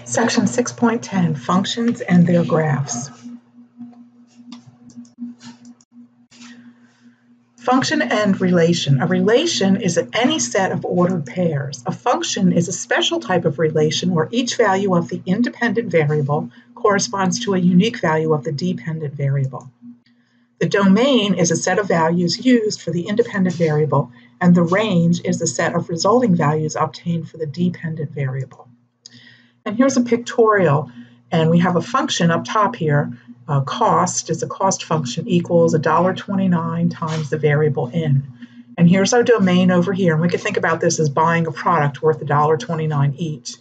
Section 6.10, Functions and their Graphs. Function and relation. A relation is any set of ordered pairs. A function is a special type of relation where each value of the independent variable corresponds to a unique value of the dependent variable. The domain is a set of values used for the independent variable, and the range is the set of resulting values obtained for the dependent variable. And here's a pictorial, and we have a function up top here. Cost is a cost function equals $1.29 times the variable n. And here's our domain over here, and we could think about this as buying a product worth $1.29 each.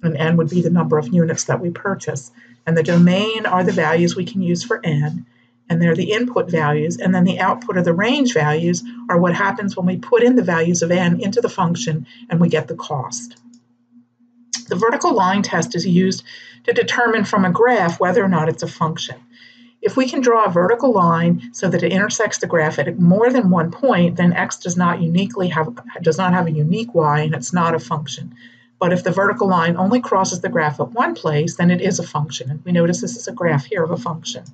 And n would be the number of units that we purchase. And the domain are the values we can use for n, and they're the input values, and then the output or the range values are what happens when we put in the values of n into the function and we get the cost. The vertical line test is used to determine from a graph whether or not it's a function. If we can draw a vertical line so that it intersects the graph at more than one point, then x does not have a unique y, and it's not a function. But if the vertical line only crosses the graph at one place, then it is a function. And we notice this is a graph here of a function.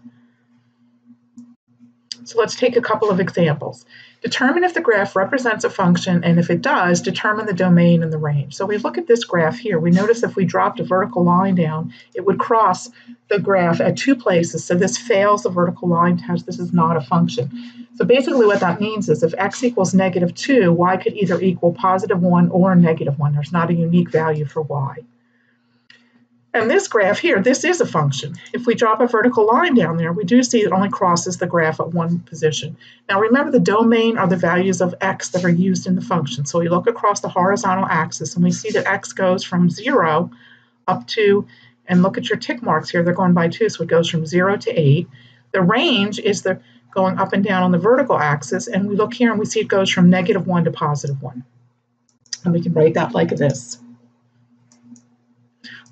So let's take a couple of examples. Determine if the graph represents a function, and if it does, determine the domain and the range. So we look at this graph here. We notice if we dropped a vertical line down, it would cross the graph at two places. So this fails the vertical line test. This is not a function. So basically what that means is if x equals -2, y could either equal +1 or -1. There's not a unique value for y. And this graph here, this is a function. If we drop a vertical line down there, we do see it only crosses the graph at one position. Now remember, the domain are the values of x that are used in the function. So we look across the horizontal axis and we see that x goes from 0 up to, and look at your tick marks here, they're going by 2, so it goes from 0 to 8. The range is the going up and down on the vertical axis, and we look here and we see it goes from -1 to +1. And we can write that like this.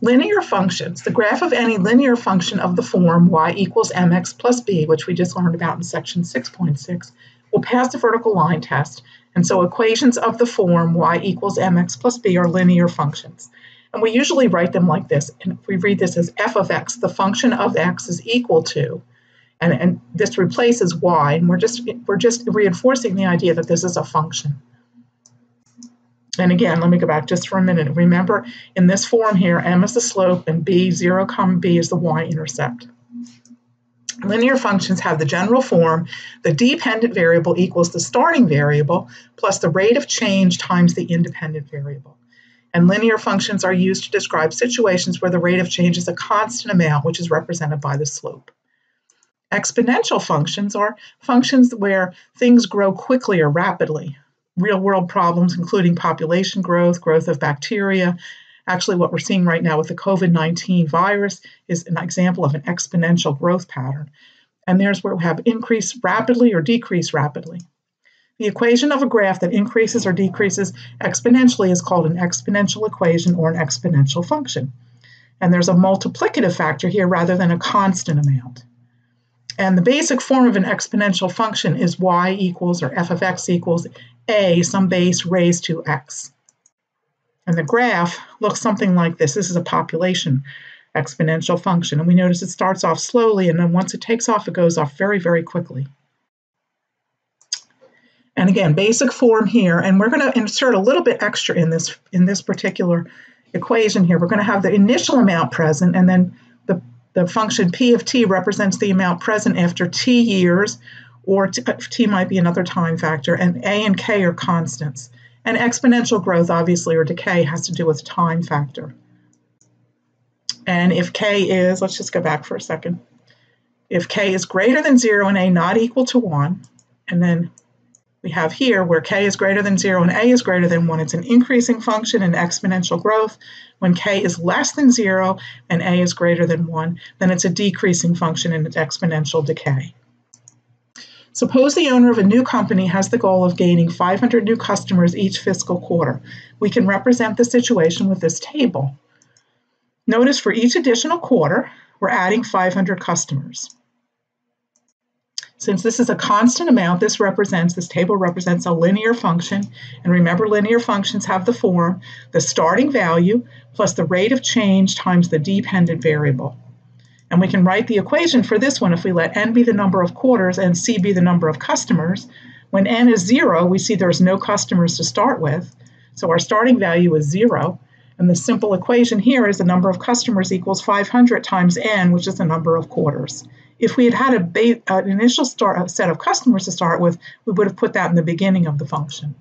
Linear functions. The graph of any linear function of the form y equals mx plus b, which we just learned about in section 6.6, will pass the vertical line test. And so equations of the form y equals mx plus b are linear functions. And we usually write them like this. And we read this as f of x, the function of x is equal to, and this replaces y, and we're just reinforcing the idea that this is a function. And again, let me go back just for a minute. Remember, in this form here, m is the slope and b, 0, b is the y-intercept. Linear functions have the general form, the dependent variable equals the starting variable plus the rate of change times the independent variable. And linear functions are used to describe situations where the rate of change is a constant amount, which is represented by the slope. Exponential functions are functions where things grow quickly or rapidly. Real-world problems, including population growth, growth of bacteria. Actually, what we're seeing right now with the COVID-19 virus is an example of an exponential growth pattern. And there's where we have increase rapidly or decrease rapidly. The equation of a graph that increases or decreases exponentially is called an exponential equation or an exponential function. And there's a multiplicative factor here rather than a constant amount. And the basic form of an exponential function is y equals, or f of x equals, a, some base raised to x. And the graph looks something like this. This is a population exponential function. And we notice it starts off slowly, and then once it takes off, it goes off very, very quickly. And again, basic form here, and we're going to insert a little bit extra in this particular equation here. We're going to have the initial amount present, and then the function p of t represents the amount present after t years, or t might be another time factor, and a and k are constants. And exponential growth, obviously, or decay, has to do with time factor. And if k is, let's just go back for a second. If k is greater than 0 and a not equal to 1, and then we have here where k is greater than 0 and a is greater than 1, it's an increasing function in exponential growth. When k is less than 0 and a is greater than 1, then it's a decreasing function in its exponential decay. Suppose the owner of a new company has the goal of gaining 500 new customers each fiscal quarter. We can represent the situation with this table. Notice for each additional quarter, we're adding 500 customers. Since this is a constant amount, this table represents a linear function. And remember, linear functions have the form, the starting value plus the rate of change times the dependent variable. And we can write the equation for this one if we let n be the number of quarters and c be the number of customers. When n is 0, we see there's no customers to start with. So our starting value is 0. And the simple equation here is the number of customers equals 500 times n, which is the number of quarters. If we had had an initial set of customers to start with, we would have put that in the beginning of the function.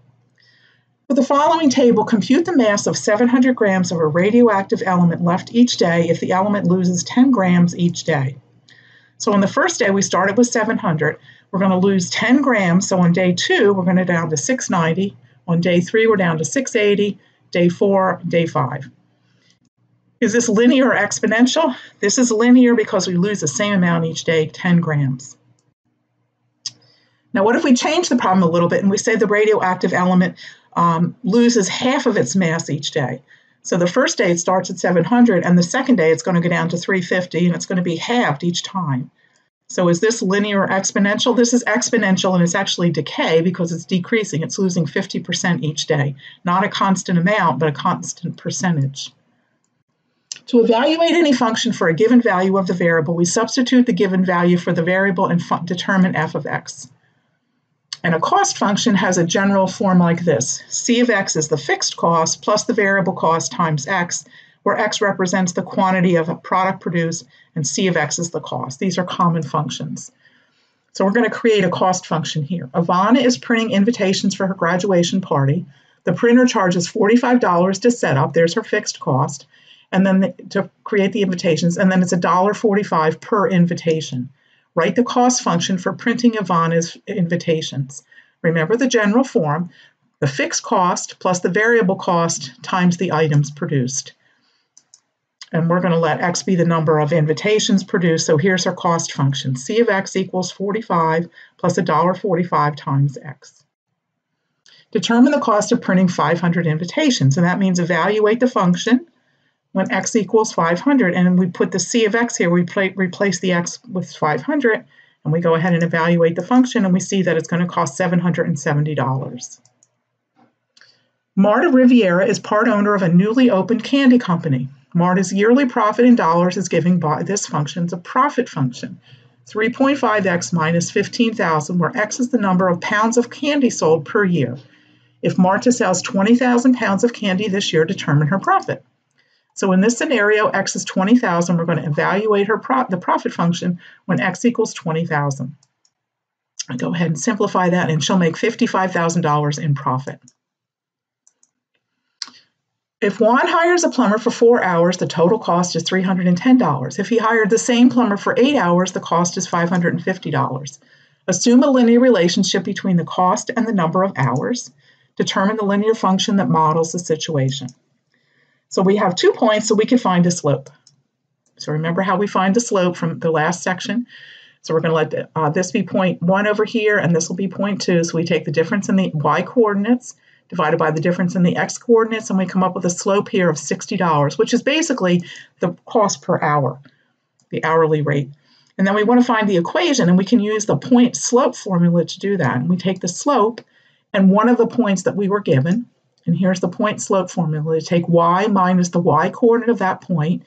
For the following table, compute the mass of 700 grams of a radioactive element left each day if the element loses 10 grams each day. So on the first day, we started with 700. We're going to lose 10 grams. So on day 2, we're going to down to 690. On day 3, we're down to 680. Day 4, day 5. Is this linear or exponential? This is linear because we lose the same amount each day, 10 grams. Now, what if we change the problem a little bit and we say the radioactive element loses half of its mass each day? So the first day it starts at 700, and the second day it's going to go down to 350, and it's going to be halved each time. So is this linear or exponential? This is exponential, and it's actually decay because it's decreasing. It's losing 50% each day. Not a constant amount, but a constant percentage. To evaluate any function for a given value of the variable, we substitute the given value for the variable and determine f of x. And a cost function has a general form like this. C of x is the fixed cost plus the variable cost times x, where x represents the quantity of a product produced, and c of x is the cost. These are common functions. So we're going to create a cost function here. Ivana is printing invitations for her graduation party. The printer charges $45 to set up. There's her fixed cost. And then to create the invitations, and then it's $1.45 per invitation. Write the cost function for printing Ivana's invitations. Remember the general form, the fixed cost plus the variable cost times the items produced. And we're going to let x be the number of invitations produced. So here's our cost function. C of x equals 45 plus $1.45 times x. Determine the cost of printing 500 invitations. And that means evaluate the function when x equals 500. And we put the c of x here. We replace the x with 500. And we go ahead and evaluate the function. And we see that it's going to cost $770. Marta Riviera is part owner of a newly opened candy company. Marta's yearly profit in dollars is given by this function. It's a profit function. 3.5x minus 15,000, where x is the number of pounds of candy sold per year. If Marta sells 20,000 pounds of candy this year, determine her profit. So in this scenario, x is 20,000. We're going to evaluate the profit function when x equals 20,000. I go ahead and simplify that, and she'll make $55,000 in profit. If Juan hires a plumber for 4 hours, the total cost is $310. If he hired the same plumber for 8 hours, the cost is $550. Assume a linear relationship between the cost and the number of hours. Determine the linear function that models the situation. So we have 2 points, so we can find a slope. So remember how we find the slope from the last section. So we're going to let this be point 1 over here, and this will be point 2. So we take the difference in the y coordinates divided by the difference in the x coordinates, and we come up with a slope here of $60, which is basically the cost per hour, the hourly rate. And then we want to find the equation, and we can use the point slope formula to do that. And we take the slope and one of the points that we were given, and here's the point slope formula. Take y minus the y coordinate of that point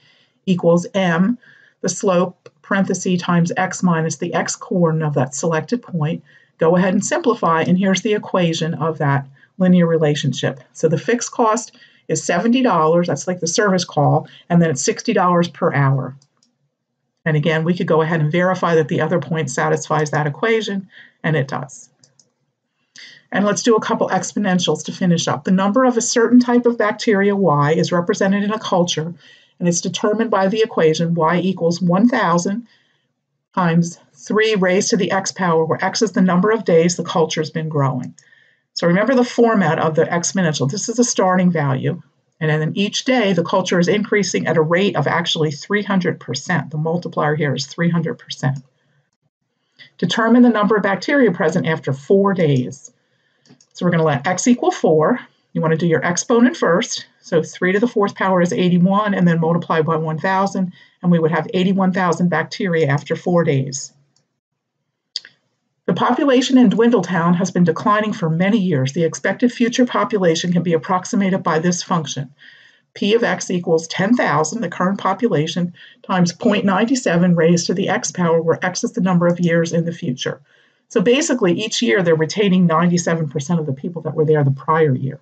equals m, the slope, parenthesis, times x minus the x coordinate of that selected point. Go ahead and simplify, and here's the equation of that linear relationship. So the fixed cost is $70, that's like the service call, and then it's $60 per hour. And again, we could go ahead and verify that the other point satisfies that equation, and it does. And let's do a couple exponentials to finish up. The number of a certain type of bacteria, Y, is represented in a culture, and it's determined by the equation y equals 1,000 times 3 raised to the x power, where x is the number of days the culture has been growing. So remember the format of the exponential. This is a starting value, and then each day the culture is increasing at a rate of actually 300%. The multiplier here is 300%. Determine the number of bacteria present after 4 days. So we're going to let x equal 4. You want to do your exponent first. So 3 to the 4th power is 81, and then multiply by 1,000, and we would have 81,000 bacteria after 4 days. The population in Dwindletown has been declining for many years. The expected future population can be approximated by this function. P of x equals 10,000, the current population, times 0.97 raised to the x power, where x is the number of years in the future. So basically, each year they're retaining 97% of the people that were there the prior year.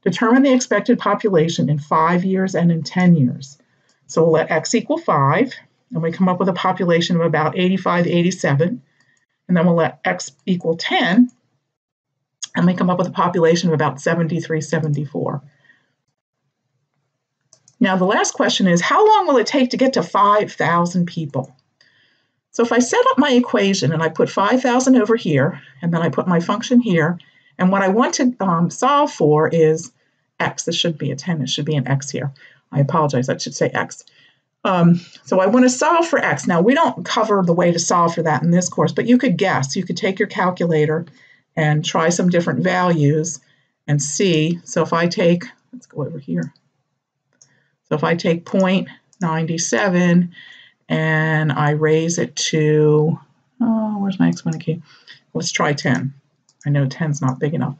Determine the expected population in 5 years and in 10 years. So we'll let x equal 5, and we come up with a population of about 85, 87. And then we'll let x equal 10, and we come up with a population of about 73, 74. Now, the last question is, how long will it take to get to 5,000 people? So if I set up my equation and I put 5,000 over here, and then I put my function here, and what I want to solve for is x. This should be a 10. It should be an x here. I apologize. I should say x. So I want to solve for x. Now, we don't cover the way to solve for that in this course, but you could guess. You could take your calculator and try some different values and see. So if I take, let's go over here. So if I take 0.97 and I raise it to, oh, where's my exponent key? Let's try 10. I know 10's not big enough.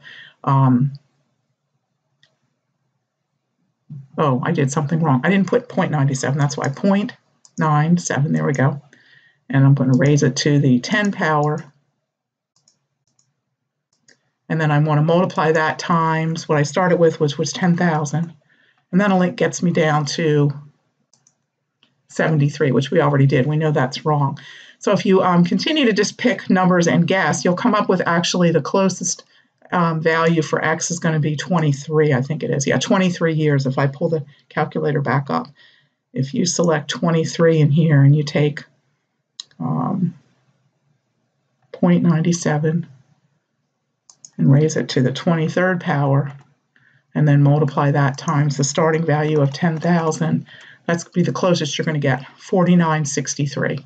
Oh, I did something wrong. I didn't put 0.97. That's why 0.97. There we go. And I'm going to raise it to the 10 power. And then I want to multiply that times what I started with, which was 10,000. And that only gets me down to 73, which we already did. We know that's wrong. So if you continue to just pick numbers and guess, you'll come up with actually the closest value for x is going to be 23, I think it is. Yeah, 23 years if I pull the calculator back up. If you select 23 in here and you take 0.97 and raise it to the 23rd power and then multiply that times the starting value of 10,000, that's going to be the closest you're going to get, 4963.